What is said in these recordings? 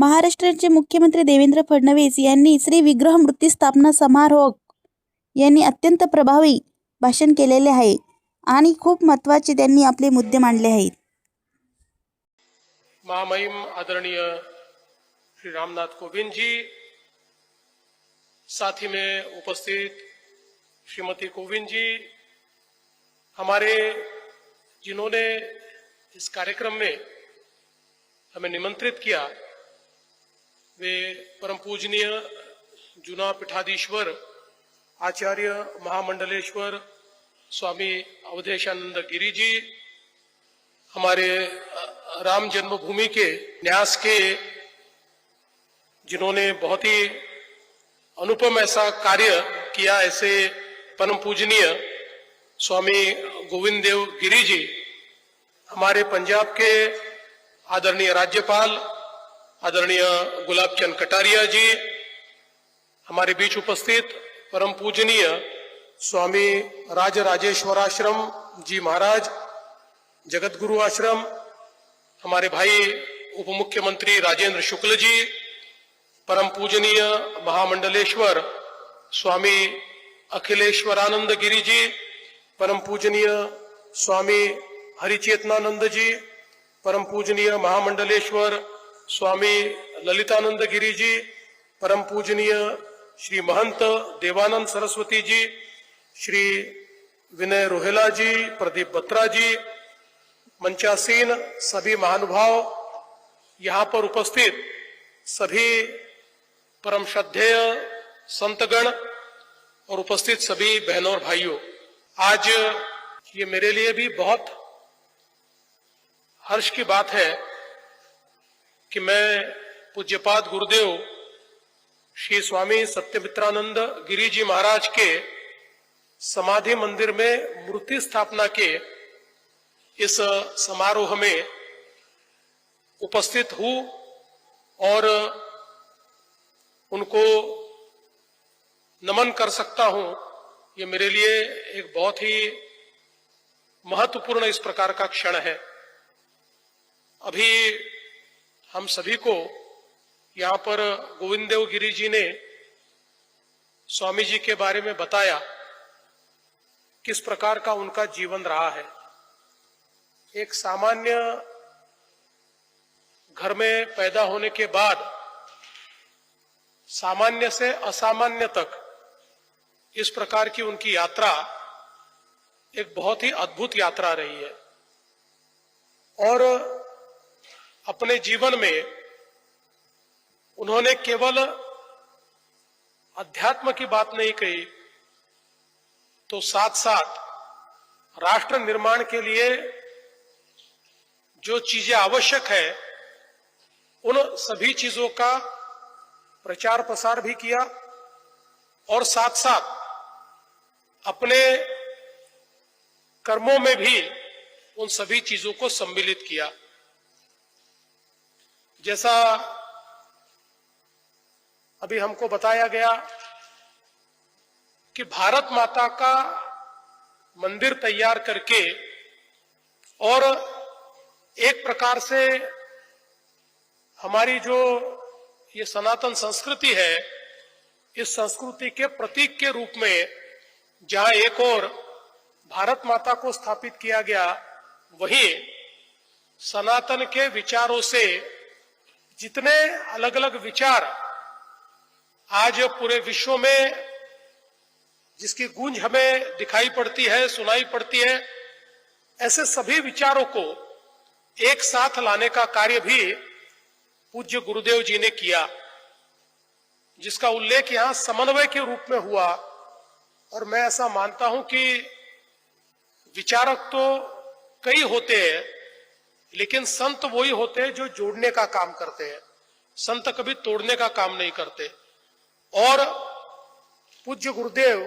महाराष्ट्राचे मुख्यमंत्री देवेंद्र फडणवीस यांनी श्री विग्रह मूर्ती स्थापना समारोह यांनी अत्यंत प्रभावी भाषण केलेले आहे आणि खूप महत्त्वाचे त्यांनी आपले मुद्दे मांडले आहेत। महामहिम आदरणीय श्री रामनाथ कोविंद जी, साथ ही में उपस्थित श्रीमती कोविंद जी, हमारे जिन्होंने इस कार्यक्रम में हमें निमंत्रित किया वे परम पूजनीय जुना पीठाधीश्वर आचार्य महामंडलेश्वर स्वामी अवधेशानंद गिरी जी, हमारे राम जन्मभूमि के न्यास के जिन्होंने बहुत ही अनुपम ऐसा कार्य किया, ऐसे परम पूजनीय स्वामी गोविंद देव गिरी जी, हमारे पंजाब के आदरणीय राज्यपाल आदरणीय गुलाब चंद कटारिया जी, हमारे बीच उपस्थित परम पूजनीय स्वामी राजराजेश्वराश्रम जी महाराज, जगत गुरु आश्रम, हमारे भाई उप मुख्यमंत्री राजेंद्र शुक्ल जी, परम पूजनीय महामंडलेश्वर स्वामी अखिलेश्वरानंद गिरी जी, परम पूजनीय स्वामी हरिचेतनानंद जी, परम पूजनीय महामंडलेश्वर स्वामी ललितानंद गिरी जी, परम पूजनीय श्री महंत देवानंद सरस्वती जी, श्री विनय रोहेला जी, प्रदीप बत्रा जी, मंचासीन सभी महानुभाव, यहाँ पर उपस्थित सभी परम श्रद्धेय संतगण और उपस्थित सभी बहनों और भाइयों, आज ये मेरे लिए भी बहुत हर्ष की बात है कि मैं पूज्यपाद गुरुदेव श्री स्वामी सत्यमित्रानंद गिरी जी महाराज के समाधि मंदिर में मूर्ति स्थापना के इस समारोह में उपस्थित हूं और उनको नमन कर सकता हूं। ये मेरे लिए एक बहुत ही महत्वपूर्ण इस प्रकार का क्षण है। अभी हम सभी को यहाँ पर गोविंद देव गिरी जी ने स्वामी जी के बारे में बताया, किस प्रकार का उनका जीवन रहा है। एक सामान्य घर में पैदा होने के बाद सामान्य से असामान्य तक इस प्रकार की उनकी यात्रा एक बहुत ही अद्भुत यात्रा रही है और अपने जीवन में उन्होंने केवल अध्यात्म की बात नहीं कही, तो साथ साथ राष्ट्र निर्माण के लिए जो चीजें आवश्यक है उन सभी चीजों का प्रचार प्रसार भी किया और साथ साथ अपने कर्मों में भी उन सभी चीजों को सम्मिलित किया। जैसा अभी हमको बताया गया कि भारत माता का मंदिर तैयार करके और एक प्रकार से हमारी जो ये सनातन संस्कृति है, इस संस्कृति के प्रतीक के रूप में जहां एक और भारत माता को स्थापित किया गया, वहीं सनातन के विचारों से जितने अलग अलग विचार आज पूरे विश्व में जिसकी गूंज हमें दिखाई पड़ती है, सुनाई पड़ती है, ऐसे सभी विचारों को एक साथ लाने का कार्य भी पूज्य गुरुदेव जी ने किया, जिसका उल्लेख यहां समन्वय के रूप में हुआ। और मैं ऐसा मानता हूं कि विचारक तो कई होते हैं, लेकिन संत वही होते हैं जो जोड़ने का काम करते हैं। संत कभी तोड़ने का काम नहीं करते। और पूज्य गुरुदेव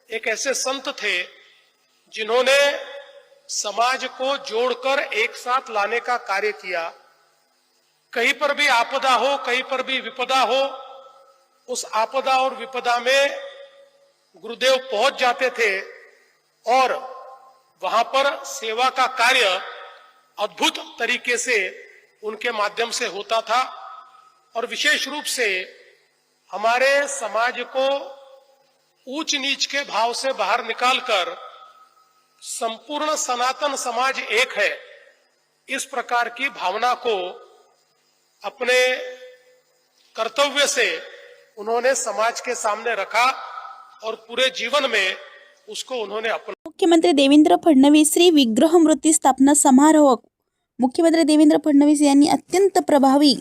एक ऐसे संत थे जिन्होंने समाज को जोड़कर एक साथ लाने का कार्य किया। कहीं पर भी आपदा हो, कहीं पर भी विपदा हो, उस आपदा और विपदा में गुरुदेव पहुंच जाते थे और वहां पर सेवा का कार्य अद्भुत तरीके से उनके माध्यम से होता था और विशेष रूप से हमारे समाज को ऊंच नीच के भाव से बाहर निकालकर संपूर्ण सनातन समाज एक है, इस प्रकार की भावना को अपने कर्तव्य से उन्होंने समाज के सामने रखा और पूरे जीवन में उसको उन्होंने अपना। मुख्यमंत्री देवेंद्र फडणवीस श्री विग्रह मूर्ती स्थापना समारोह. मुख्यमंत्री देवेंद्र फडणवीस यांनी अत्यंत प्रभावी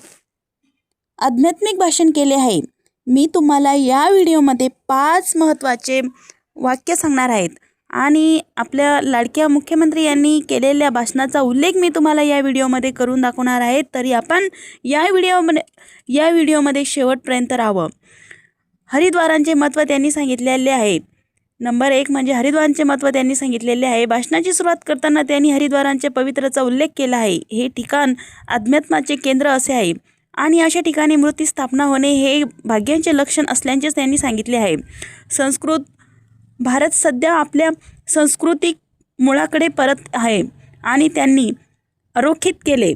आध्यात्मिक भाषण केले आहे. मी तुम्हाला या व्हिडिओमध्ये 5 महत्त्वाचे वाक्य सांगणार आहेत आणि आपल्या लाडक्या मुख्यमंत्री यांनी केलेल्या भाषणाचा उल्लेख मी तुम्हाला या व्हिडिओमध्ये करून दाखवणार आहे. तरी आपण या व्हिडिओमध्ये शेवटपर्यंत राहावं. हरिद्वारांचे महत्त्व त्यांनी सांगितलेले आहे. नंबर 1 म्हणजे हरिद्वारांचे महत्त्व त्यांनी सांगितलेले आहे. भाषणाची सुरुवात करताना त्यांनी हरिद्वारांचे पवित्रचा उल्लेख केला आहे. हे ठिकाण अध्यात्माचे केंद्र असे आहे आणि अशा ठिकाणी मूर्ती स्थापना होणे हे भाग्याचे लक्षण असल्याचेच त्यांनी सांगितले आहे. भारत सध्या आपल्या सांस्कृतिक मुळाकडे परत आहे आणि त्यांनी अधोरेखित केले.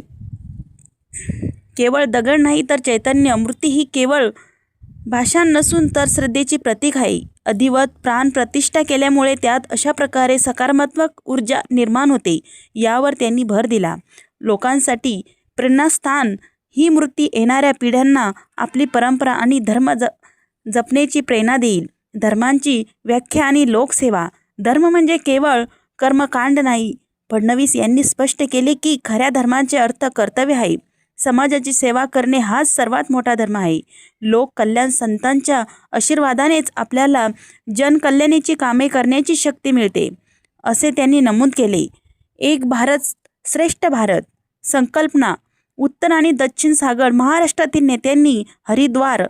केवळ दगड नाही तर चैतन्य मूर्ती ही केवळ भाषा नसून तर श्रद्धेची प्रतीक आहे. अधिवत प्राण प्रतिष्ठा केल्यामुळे त्यात अशा प्रकारे सकारात्मक ऊर्जा निर्माण होते, यावर त्यांनी भर दिला. लोकांसाठी प्रेरणास्थान ही मूर्ती येणाऱ्या पिढ्यांना आपली परंपरा आणि धर्म जपण्याची प्रेरणा देईल. धर्मांची व्याख्या आणि लोकसेवा. धर्म म्हणजे केवळ कर्मकांड नाही. फडणवीस यांनी स्पष्ट केले की खऱ्या धर्माचे अर्थ कर्तव्य आहे. समाजाची सेवा करणे हाच सर्वात मोठा धर्म आहे. लोक कल्याण संतांच्या आशीर्वादानेच आपल्याला जनकल्याणाची कामे करण्याची शक्ती मिळते, असे त्यांनी नमूद केले. एक भारत श्रेष्ठ भारत संकल्पना. उत्तर आणि दक्षिण सागर महाराष्ट्रातील नेत्यांनी हरिद्वार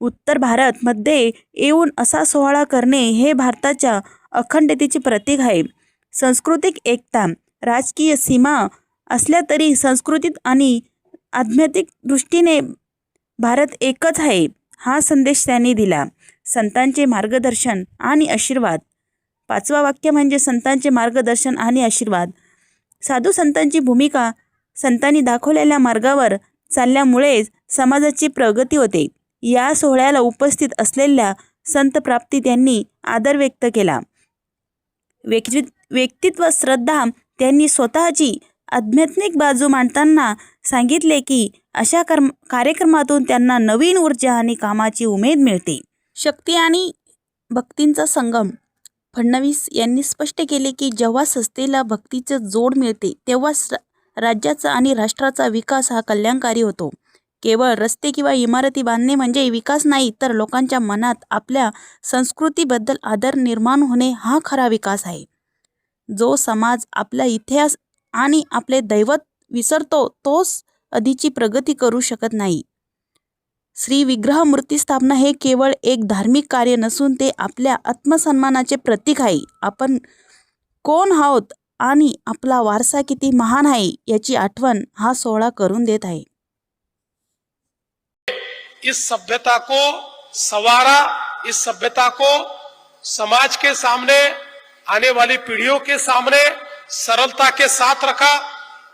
उत्तर भारतमध्ये येऊन असा सोहळा करणे हे भारताच्या अखंडतेचे प्रतीक आहे. सांस्कृतिक एकता. राजकीय सीमा असल्या तरी सांस्कृतिक आणि आध्यात्मिक दृष्टीने भारत एकच आहे, हा संदेश त्यांनी दिला. संतांचे मार्गदर्शन आणि आशीर्वाद. 5वा वाक्य म्हणजे संतांचे मार्गदर्शन आणि आशीर्वाद. साधू संतांची भूमिका. संतांनी दाखवलेल्या मार्गावर चालल्यामुळे समाजाची प्रगती होते. या सोहळ्याला उपस्थित असलेल्या संत प्राप्ती त्यांनी आदर व्यक्त केला. व्यक्तित्व श्रद्धा. त्यांनी स्वतःची आध्यात्मिक बाजू मांडताना सांगितले की अशा कार्यक्रमातून त्यांना नवीन ऊर्जा आणि कामाची उमेद मिळते. शक्ती आणि भक्तींचा संगम. फडणवीस यांनी स्पष्ट केले की जेव्हा संस्थेला भक्तीचे जोड मिळते तेव्हा राज्याचा आणि राष्ट्राचा विकास हा कल्याणकारी होतो. केवळ रस्ते किंवा इमारती बांधणे म्हणजे विकास नाही, तर लोकांच्या मनात आपल्या संस्कृतीबद्दल आदर निर्माण होणे हा खरा विकास आहे. जो समाज आपला इतिहास आणि आपले दैवत विसरतो तोच आधीची प्रगती करू शकत नाही. श्री विग्रह मूर्ती स्थापना हे केवळ एक धार्मिक कार्य नसून ते आपल्या आत्मसन्मानाचे प्रतीक आहे. आपण कोण आहोत आणि आपला वारसा किती महान आहे याची आठवण हा सोहळा करून देत आहे. इस सभ्यता को संवारा, इस सभ्यता को समाज के सामने, आने वाली पीढ़ियों के सामने सरलता के साथ रखा.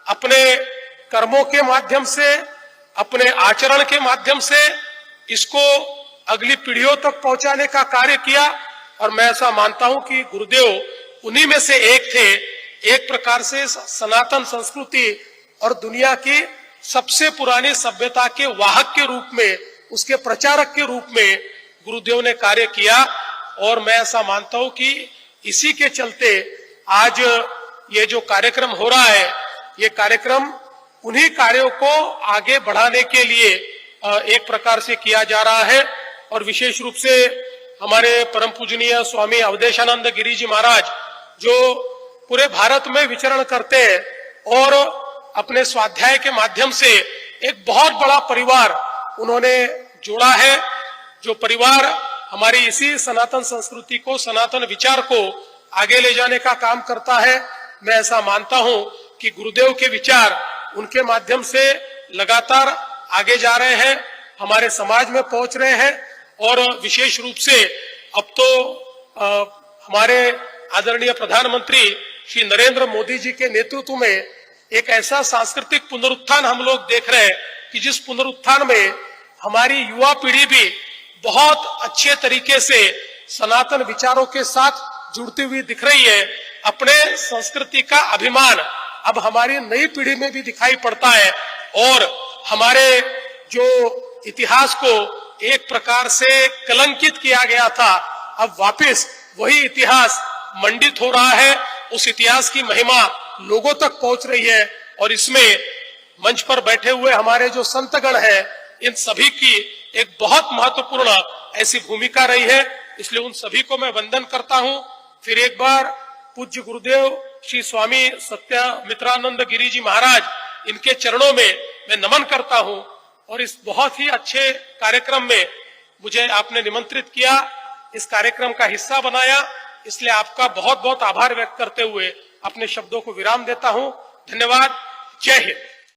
अपने कर्मों के माध्यम से, अपने आचरण के माध्यम से इसको अगली पीढ़ियों तक पहुंचाने का कार्य किया. और मैं ऐसा मानता हूं कि गुरुदेव उन्हीं में से एक थे. एक प्रकार से सनातन संस्कृति और दुनिया की सबसे पुरानी सभ्यता के वाहक के रूप में, उसके प्रचारक के रूप में गुरुदेव ने कार्य किया. और मैं ऐसा मानता हूं कि इसी के चलते आज ये जो कार्यक्रम हो रहा है, ये कार्यक्रम उन्हीं कार्यों को आगे बढ़ाने के लिए एक प्रकार से किया जा रहा है. और विशेष रूप से हमारे परम पूजनीय स्वामी अवधेशानंद गिरी जी महाराज, जो पूरे भारत में विचरण करते हैं और अपने स्वाध्याय के माध्यम से एक बहुत बड़ा परिवार उन्होंने जोड़ा है, जो परिवार हमारी इसी सनातन संस्कृति को, सनातन विचार को आगे ले जाने का काम करता है. मैं ऐसा मानता हूं कि गुरुदेव के विचार उनके माध्यम से लगातार आगे जा रहे हैं, हमारे समाज में पहुंच रहे हैं. और विशेष रूप से अब तो हमारे आदरणीय प्रधानमंत्री श्री नरेंद्र मोदी जी के नेतृत्व में एक ऐसा सांस्कृतिक पुनरुत्थान हम लोग देख रहे हैं कि जिस पुनरुत्थान में हमारी युवा पीढ़ी भी बहुत अच्छे तरीके से सनातन विचारों के साथ जुड़ती हुई दिख रही है। अपने संस्कृति का अभिमान अब हमारी नई पीढ़ी में भी दिखाई पड़ता है और हमारे जो इतिहास को एक प्रकार से कलंकित किया गया था, अब वापस वही इतिहास मंडित हो रहा है। उस इतिहास की महिमा लोगों तक पहुंच रही है और इसमें मंच पर बैठे हुए हमारे जो संतगण हैं, इन सभी की एक बहुत महत्वपूर्ण ऐसी भूमिका रही है। इसलिए उन सभी को मैं वंदन करता हूं। फिर एक बार पूज्य गुरुदेव श्री स्वामी सत्यमित्रानंद गिरी जी महाराज, इनके चरणों में मैं नमन करता हूं। और इस बहुत ही अच्छे कार्यक्रम में मुझे आपने निमंत्रित किया, इस कार्यक्रम का हिस्सा बनाया, इसलिए आपका बहुत बहुत आभार व्यक्त करते हुए अपने शब्दों को विराम देता हूं। धन्यवाद। जय हिंद।